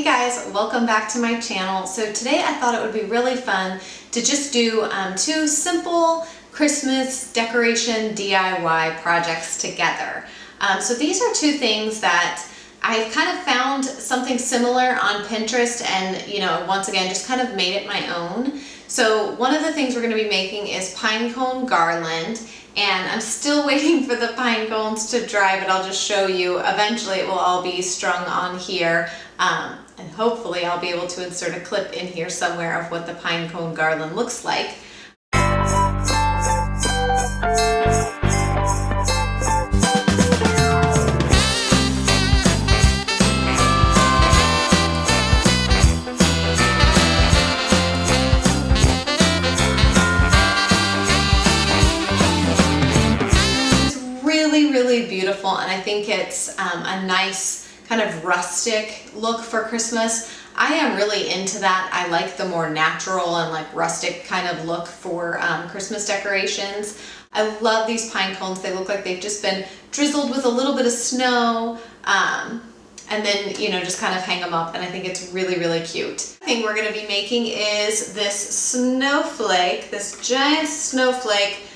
Hey guys, welcome back to my channel. So today I thought it would be really fun to just do two simple Christmas decoration DIY projects together. So these are two things that I've kind of found something similar on Pinterest and, once again, just kind of made it my own. So one of the things we're going to be making is pine cone garland. And I'm still waiting for the pine cones to dry, but I'll just show you. Eventually it will all be strung on here. And hopefully I'll be able to insert a clip in here somewhere of what the pine cone garland looks like. Really beautiful, and I think it's a nice kind of rustic look for Christmas. I am really into that. I like the more natural and like rustic kind of look for Christmas decorations. I love these pine cones. They look like they've just been drizzled with a little bit of snow, and then just kind of hang them up, and I think it's really cute. The thing we're going to be making is this snowflake, this giant snowflake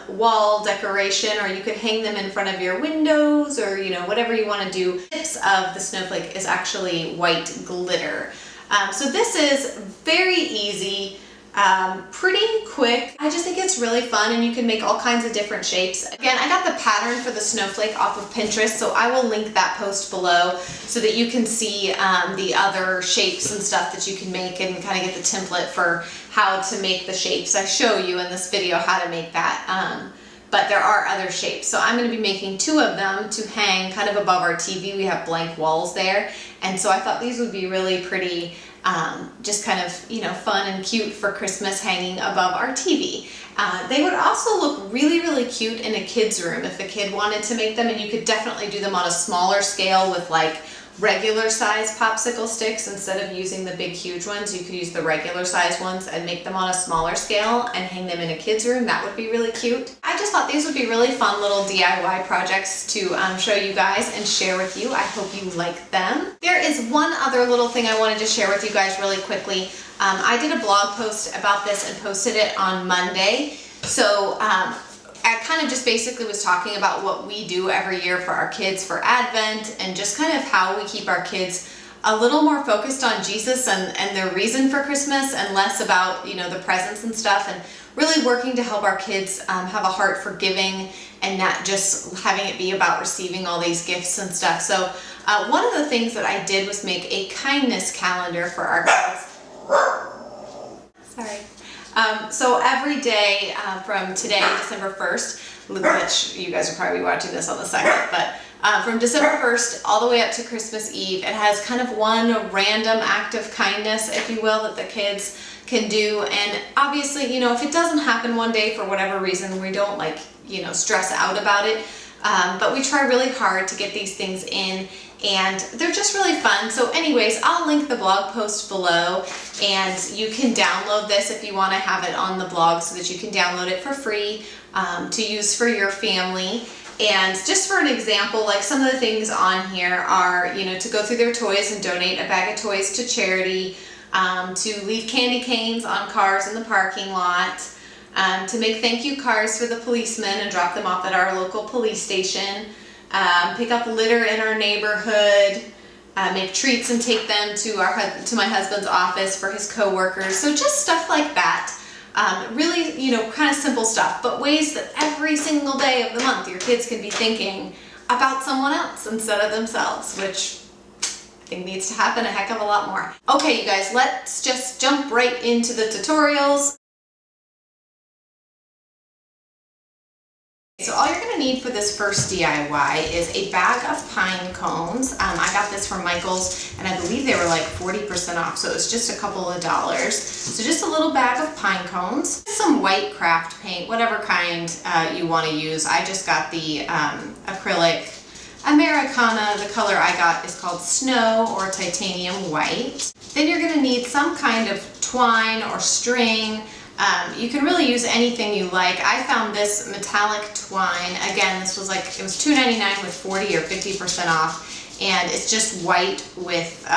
wall decoration, or you could hang them in front of your windows, or whatever you want to do. The tips of the snowflake is actually white glitter. So this is very easy, pretty quick. I just think it's really fun, and you can make all kinds of different shapes. Again, I got the pattern for the snowflake off of Pinterest, so I will link that post below so that you can see the other shapes and stuff that you can make and kind of get the template for how to make the shapes. I show you in this video how to make that, but there are other shapes. So I'm going to be making two of them to hang kind of above our TV. We have blank walls there, and so I thought these would be really pretty, just kind of fun and cute for Christmas, hanging above our TV. They would also look really cute in a kid's room if a kid wanted to make them, and you could definitely do them on a smaller scale with like regular size popsicle sticks. Instead of using the big huge ones, you could use the regular size ones and make them on a smaller scale and hang them in a kid's room. That would be really cute. I just thought these would be really fun little DIY projects to show you guys and share with you. I hope you like them. There is one other little thing I wanted to share with you guys really quickly. I did a blog post about this and posted it on Monday. So I kind of just basically was talking about what we do every year for our kids for Advent, and just kind of how we keep our kids a little more focused on Jesus and their reason for Christmas, and less about the presents and stuff, and really working to help our kids have a heart for giving and not just having it be about receiving all these gifts and stuff. So one of the things that I did was make a kindness calendar for our kids. Sorry. So every day from today, December 1st, which you guys are probably watching this on the 2nd, but from December 1st all the way up to Christmas Eve, it has kind of one random act of kindness, if you will, that the kids can do. And obviously, if it doesn't happen one day for whatever reason, we don't stress out about it. But we try really hard to get these things in, and they're just really fun. So anyways, I'll link the blog post below, and you can download this if you want to have it on the blog, so that you can download it for free to use for your family. And just for an example, like some of the things on here are, to go through their toys and donate a bag of toys to charity, to leave candy canes on cars in the parking lot, to make thank you cards for the policemen and drop them off at our local police station, pick up litter in our neighborhood, make treats and take them to my husband's office for his co-workers. So just stuff like that. Really, kind of simple stuff, but ways that every single day of the month your kids can be thinking about someone else instead of themselves, which I think needs to happen a heck of a lot more. Okay, you guys, let's just jump right into the tutorials. So all you're going to need for this first DIY is a bag of pine cones. I got this from Michael's, and I believe they were like 40% off, so it was just a couple of dollars. So just a little bag of pine cones, some white craft paint, whatever kind you want to use. I just got the acrylic Americana. The color I got is called Snow, or Titanium White. Then you're going to need some kind of twine or string. You can really use anything you like. I found this metallic twine. Again, this was it was $2.99 with 40 or 50% off. and it's just white with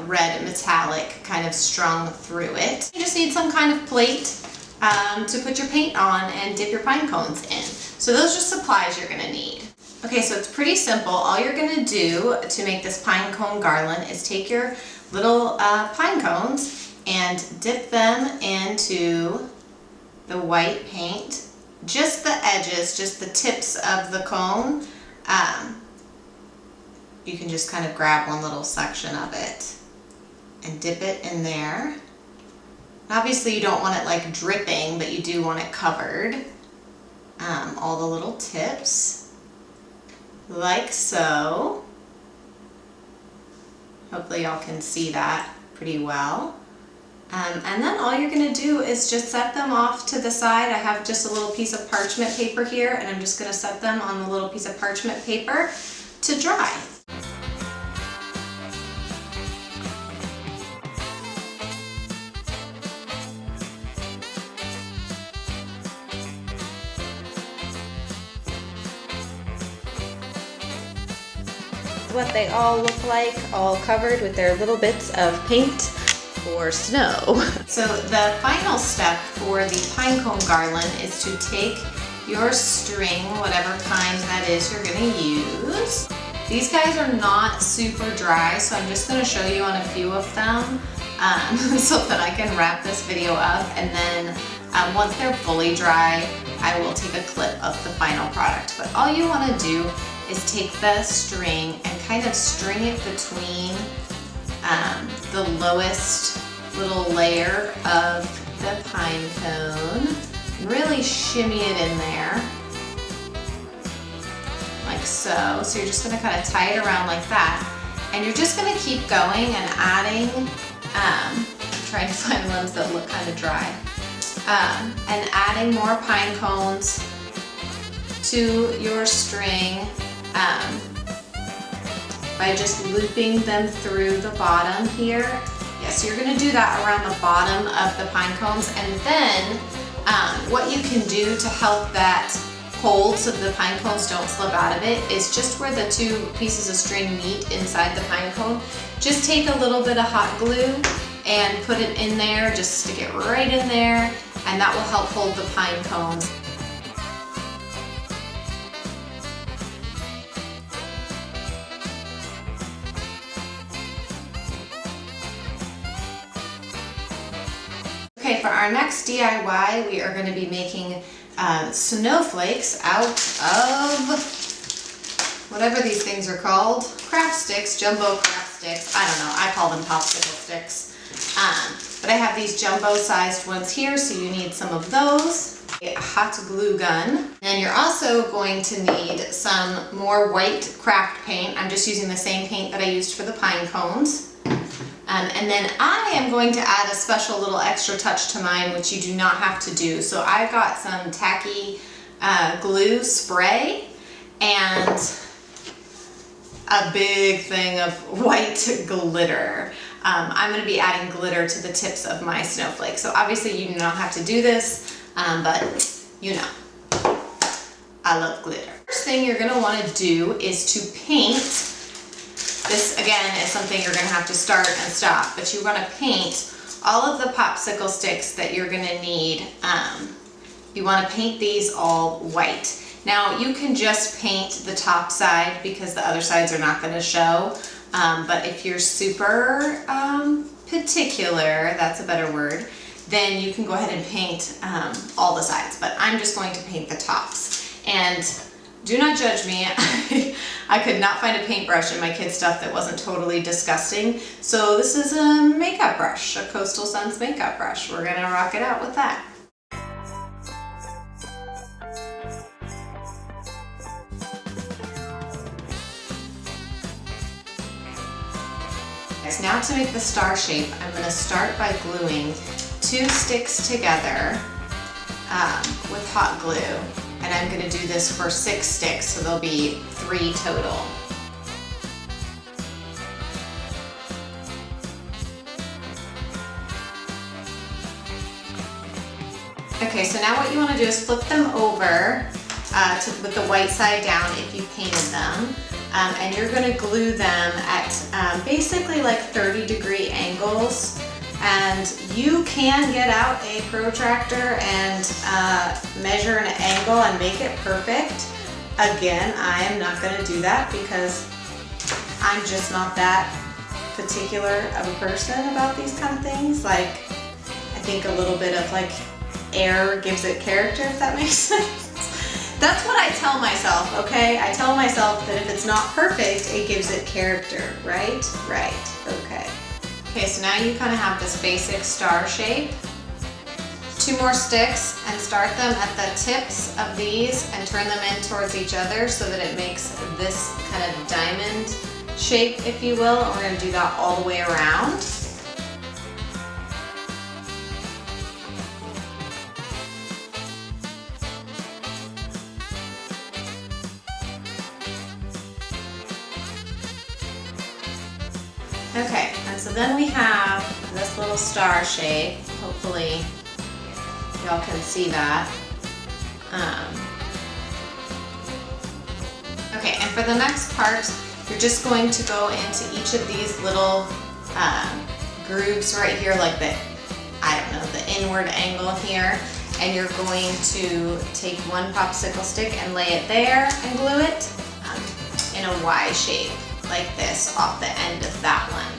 red metallic kind of strung through it. You just need some kind of plate to put your paint on and dip your pine cones in. So those are supplies you're gonna need. Okay, so it's pretty simple. All you're gonna do to make this pine cone garland is take your little pine cones and dip them into the white paint. Just the edges, just the tips of the cone. You can just kind of grab one little section of it and dip it in there. Obviously you don't want it like dripping, but you do want it covered. All the little tips, like so. Hopefully y'all can see that pretty well. And then all you're gonna do is just set them off to the side. I have just a little piece of parchment paper here, and I'm just gonna set them on the little piece of parchment paper to dry. What they all look like, all covered with their little bits of paint or snow. So the final step for the pine cone garland is to take your string, whatever kind that is you're gonna use. These guys are not super dry, so I'm just gonna show you on a few of them so that I can wrap this video up, and then once they're fully dry, I will take a clip of the final product. But all you wanna do is take the string and kind of string it between the lowest little layer of the pine cone. Really shimmy it in there, like so. So you're just gonna kind of tie it around like that. And you're just gonna keep going and adding, trying to find ones that look kind of dry, and adding more pine cones to your string by just looping them through the bottom here. Yes, so you're gonna do that around the bottom of the pine cones, and then what you can do to help that hold so the pine cones don't slip out of it is just where the two pieces of string meet inside the pine cone, just take a little bit of hot glue and put it in there, just stick it right in there, and that will help hold the pine cones. Okay, for our next DIY, we are going to be making snowflakes out of whatever these things are called. Craft sticks, jumbo craft sticks. I don't know, I call them popsicle sticks. But I have these jumbo sized ones here, so you need some of those. A hot glue gun. And you're also going to need some more white craft paint. I'm just using the same paint that I used for the pine cones. And then I am going to add a special little extra touch to mine, which you do not have to do. So I got some tacky glue spray and a big thing of white glitter. I'm going to be adding glitter to the tips of my snowflakes. So obviously you do not have to do this, but you know, I love glitter. First thing you're going to want to do is to paint. This, again, is something you're going to have to start and stop, but you want to paint all of the popsicle sticks that you're going to need. You want to paint these all white. Now, you can just paint the top side because the other sides are not going to show, but if you're super particular, that's a better word, then you can go ahead and paint all the sides, but I'm just going to paint the tops. And do not judge me. I could not find a paintbrush in my kids' stuff that wasn't totally disgusting. So this is a makeup brush, a Coastal Suns makeup brush. We're gonna rock it out with that. Now to make the star shape, I'm gonna start by gluing 2 sticks together with hot glue. And I'm going to do this for 6 sticks, so there'll be 3 total. Okay, so now what you want to do is flip them over with the white side down if you painted them. and you're going to glue them at basically like 30-degree angles. And you can get out a protractor and measure an angle and make it perfect. Again, I am not going to do that because I'm just not that particular of a person about these kind of things. Like, I think a little bit of like air gives it character, if that makes sense. That's what I tell myself, okay? I tell myself that if it's not perfect, it gives it character, right? Right, okay. Okay, so now you kind of have this basic star shape. 2 more sticks and start them at the tips of these and turn them in towards each other so that it makes this kind of diamond shape, if you will. And we're going to do that all the way around. Okay, and so then we have this little star shape. Hopefully y'all can see that. Okay, and for the next part, you're just going to go into each of these little grooves right here, like the, I don't know, the inward angle here, and you're going to take one popsicle stick and lay it there and glue it in a Y shape, like this, off the end of that one.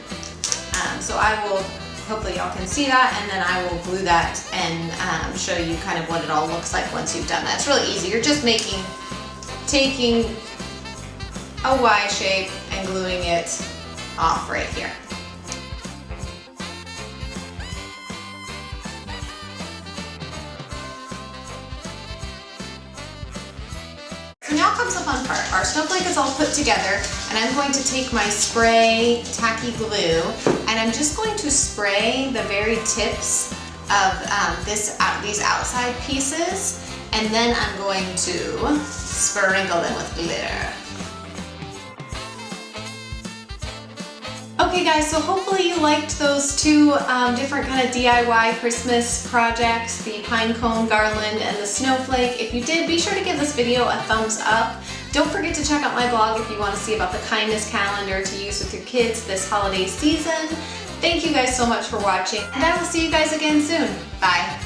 So I will, hopefully y'all can see that, and then I will glue that and show you kind of what it all looks like once you've done that. It's really easy. You're just taking a Y shape and gluing it off right here. So now comes the fun part. Our snowflake is all put together, and I'm going to take my spray tacky glue, and I'm just going to spray the very tips of these outside pieces, and then I'm going to sprinkle them with glitter. Okay guys, so hopefully you liked those 2 different kind of DIY Christmas projects, the pine cone garland and the snowflake. If you did, be sure to give this video a thumbs up. Don't forget to check out my blog if you want to see about the kindness calendar to use with your kids this holiday season. Thank you guys so much for watching, and I will see you guys again soon. Bye.